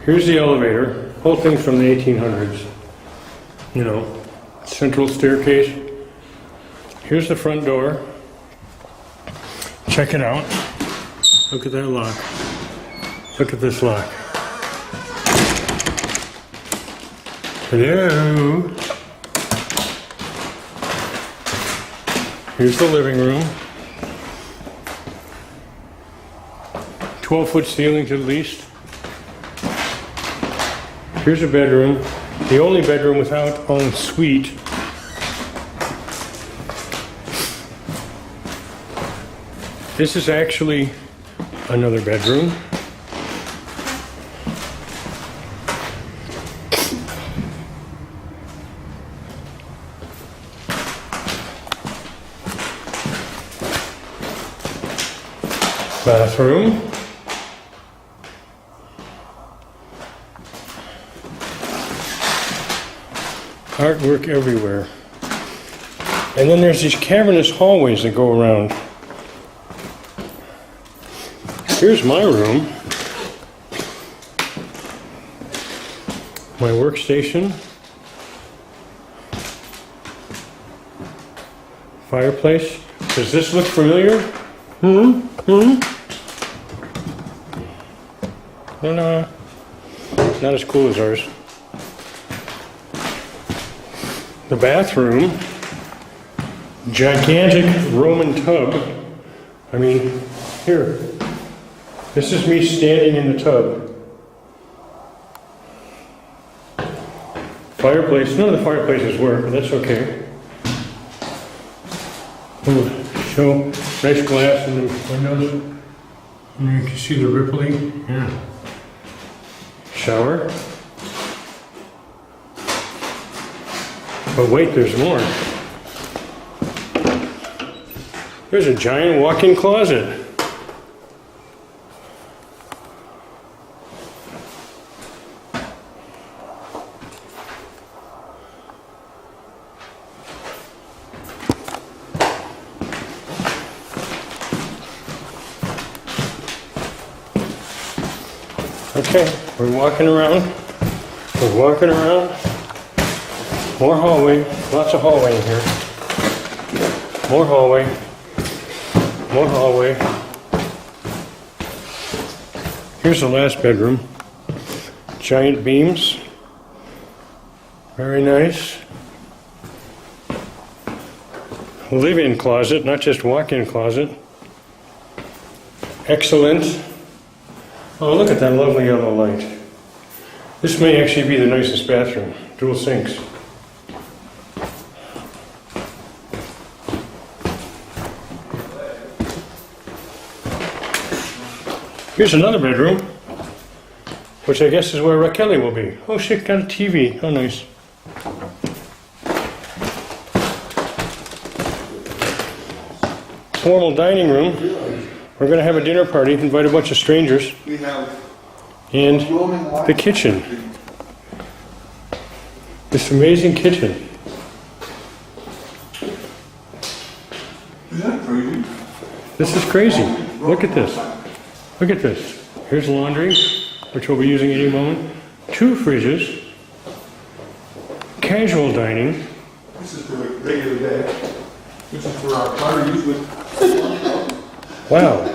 Here's the elevator. Whole thing's from the 1800s. You know, central staircase. Here's the front door. Check it out. Look at that lock. Look at this lock. Hello. Here's the living room. 12-foot ceilings at least. Here's a bedroom. The only bedroom without en suite. This is actually another bedroom. Bathroom. Artwork everywhere. And then there's these cavernous hallways that go around. Here's my room. My workstation. Fireplace. Does this look familiar? No, not as cool as ours. The bathroom, gigantic Roman tub. I mean, here, this is me standing in the tub. Fireplace, none of the fireplaces work, but that's okay. Show nice glass in the windows. And you can see the rippling. Yeah. Shower. But wait, there's more. There's a giant walk-in closet. Okay, we're walking around. We're walking around. More hallway. Lots of hallway in here. More hallway. More hallway. Here's the last bedroom. Giant beams. Very nice. Live-in closet, not just walk-in closet. Excellent. Oh, look at that lovely yellow light. This may actually be the nicest bathroom. Dual sinks. Here's another bedroom, which I guess is where Racheli will be. Oh shit, got a TV. Oh, nice. Formal dining room. We're going to have a dinner party, invite a bunch of strangers. We have and the kitchen. This amazing kitchen. Is that crazy? This is crazy. Look at this. Look at this. Here's laundry, which we'll be using any moment. 2 fridges. Casual dining. This is for the regular day. This is for our parties with. Wow.